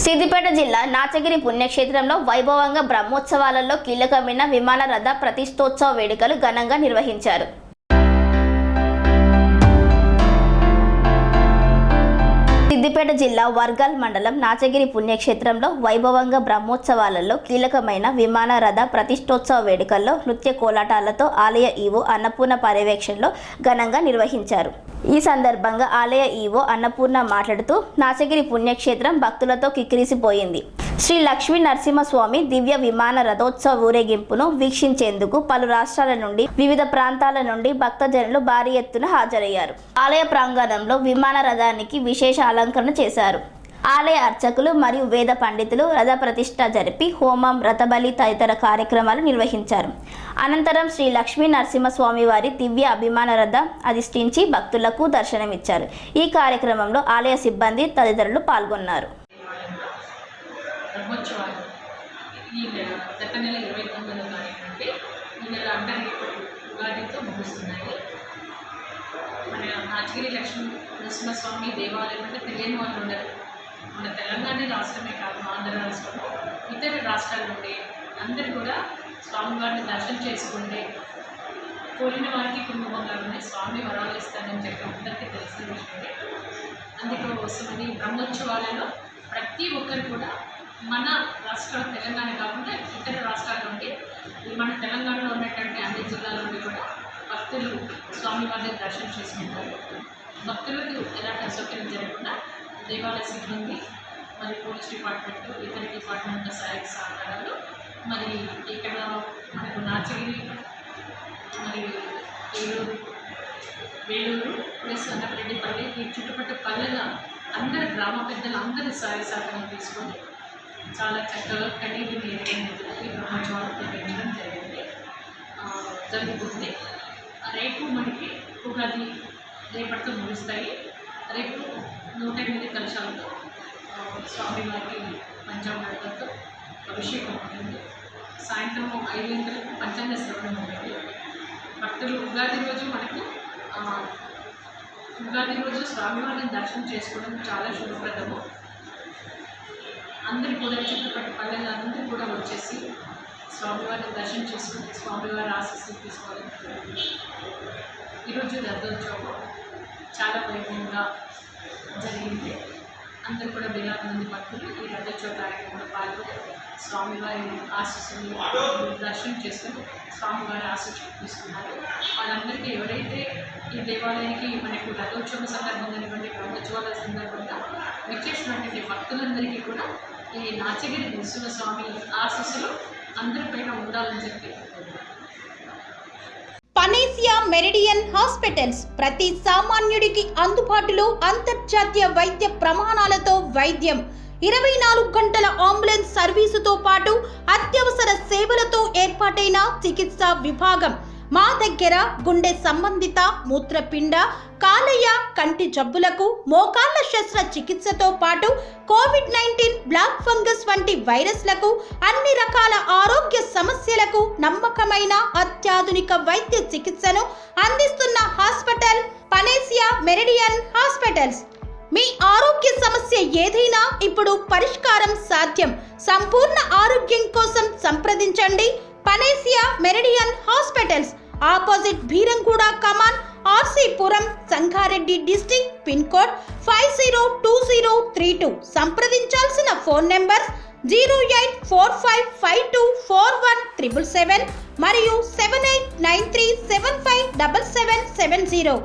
సిద్దిపేట జిల్లా నాచగిరి పుణ్యక్షేత్రంలో వైభవంగా బ్రహ్మోత్సవాలలో కీలకమైన విమాన రథ ప్రతిష్టోత్సవ వేడుకలు ఘనంగా నిర్వహించారు. సిద్దిపేట జిల్లా వర్గల్ మండలం నాచగిరి పుణ్యక్షేత్రంలో వైభవంగా బ్రహ్మోత్సవాలలో కీలకమైన విమాన రథ ప్రతిష్టోత్సవ వేడుకల్లో నృత్య కోలాటాలతో ఆలయ ఈవో అన్నపూర్ణ పర్యవేక్షణలో ఘనంగా నిర్వహించారు. ఈ సందర్భంగా ఆలయ ఈవో అన్నపూర్ణ మాట్లాడుతూ నాచగిరి పుణ్యక్షేత్రం భక్తులతో కిక్కిరిసిపోయింది. శ్రీ లక్ష్మీ నరసింహస్వామి దివ్య విమాన రథోత్సవ ఊరేగింపును వీక్షించేందుకు పలు రాష్ట్రాల నుండి వివిధ ప్రాంతాల నుండి భక్తజనులు భారీ ఎత్తున హాజరయ్యారు. ఆలయ ప్రాంగణంలో విమాన రథానికి విశేష అలంకరణ చేశారు. ఆలయ అర్చకులు మరియు వేద పండితులు రథ ప్రతిష్ఠ జరిపి హోమం, రథబలి తదితర కార్యక్రమాలు నిర్వహించారు. అనంతరం శ్రీ లక్ష్మీ నరసింహస్వామి వారి దివ్య అభిమాన రథ అధిష్ఠించి భక్తులకు దర్శనమిచ్చారు. ఈ కార్యక్రమంలో ఆలయ సిబ్బంది తదితరులు పాల్గొన్నారు. బ్రహ్మోత్సవాలు ఈ నెల గత నెల 29వ తారీఖు నుండి ఈ నెల అంటే ఉగాదితో ముగుస్తున్నాయి. మన నాచగిరి లక్ష్మీ నరసింహస్వామి దేవాలయం అంటే తెలియని వాళ్ళు ఉండరు. మన తెలంగాణ రాష్ట్రమే కాదు, ఆంధ్ర రాష్ట్రంలో ఇతర రాష్ట్రాల నుండి అందరూ కూడా స్వామివారిని దర్శనం చేసుకుంటే కోరిన వారికి కుటుంబంగానే స్వామి వరాలు ఇస్తానని చెప్పి అందరికీ తెలిసిన విషయమే. అందుకోసమని బ్రహ్మోత్సవాలలో ప్రతి ఒక్కరు కూడా మన రాష్ట్రం తెలంగాణ కాకుండా ఇతర రాష్ట్రాల నుండి మన తెలంగాణలో ఉన్నటువంటి అన్ని జిల్లాల నుండి కూడా భక్తులు స్వామివారిని దర్శనం చేసుకుంటారు. భక్తులకు ఎలాంటి అసౌకర్యం జరగకుండా దేవాలయ సిబ్బంది మరి పోలీస్ డిపార్ట్మెంట్, ఇతర డిపార్ట్మెంట్ సహాయక సహకారాలు మరి ఇక్కడ మనకు నాచగిరి మరి వేలూరు ప్లస్ అన్నపరెడ్డిపల్లి ఈ చుట్టుపక్కల పల్లెల అందరి గ్రామ పెద్దలు అందరి సహాయ సహకారం తీసుకొని చాలా చక్కగా కనీటి ఈ బ్రహ్మోత్సవాలు పెంచడం జరుగుతుంది. రేపు మనకి ఉగాది రేపటితో ముగుస్తాయి. రేపు 108 కలశాలతో స్వామివారికి పంచామృతంతో అభిషేకం ఉంటుంది. సాయంత్రం 5 గంటలకు పంచాంగ శ్రవణం ఉంటుంది. భక్తులు ఉగాది రోజు స్వామివారిని దర్శనం చేసుకోవడం చాలా శుభప్రదము. అందరూ కూడా చుట్టుపక్కల పల్లెలందరూ కూడా వచ్చేసి స్వామివారిని దర్శనం చేసుకుని స్వామివారి ఆశీస్సులు తీసుకోవాలని. ఈరోజు రథోత్సవం చాలా వైభవంగా జరిగింది. అందరూ కూడా వేలాది మంది భక్తులు ఈ రథోత్సవ కార్యక్రమంలో పాల్గొని స్వామివారి ఆశీస్సులు దర్శనం చేసుకుని స్వామివారి ఆశీస్సులు తీసుకున్నారు. వాళ్ళందరికీ ఎవరైతే ఈ దేవాలయానికి మనకు రథోత్సవం సందర్భంగా బ్రహ్మోత్సవాల సందర్భంగా విచ్చేసినటువంటి భక్తులందరికీ కూడా ఈ నాచగిరి నరసింహస్వామి ఆశీస్సులు అందరిపైన ఉండాలని చెప్పి పనేసియా మెరిడియన్ హాస్పిటల్స్ ప్రతి సామాన్యుడికి అందుబాటులో అంతర్జాతీయ వైద్య ప్రమాణాలతో వైద్యం, 24 గంటల అంబులెన్స్ సర్వీసుతో పాటు అత్యవసర సేవలతో ఏర్పాటైన చికిత్సా విభాగం. మా దగ్గర గుండె సంబంధిత, మూత్రపిండ, కాలేయ, కంటి జబ్బులకు, మోకాళ్ల శస్త్ర చికిత్సతో పాటు కోవిడ్-19, బ్లాక్ ఫంగస్ వంటి వైరస్లకు, అన్ని రకాల ఆరోగ్య సమస్యలకు నమ్మకమైన అత్యాధునిక వైద్య చికిత్సను అందిస్తున్న హాస్పిటల్ పనేసియా మెరిడియన్ హాస్పిటల్స్. మీ ఆరోగ్య సమస్య ఏదైనా ఇప్పుడు పరిష్కారం సాధ్యం. సంపూర్ణ ఆరోగ్యం కోసం సంప్రదించండి Panacea Meridian hospitals. Opposite Bheeramguda కమాన్, RC Puram, Sangareddy district. Pin code 502032. సంప్రదించాల్సిన ఫోన్ నెంబర్ 0845524177 మరియు 7893757770.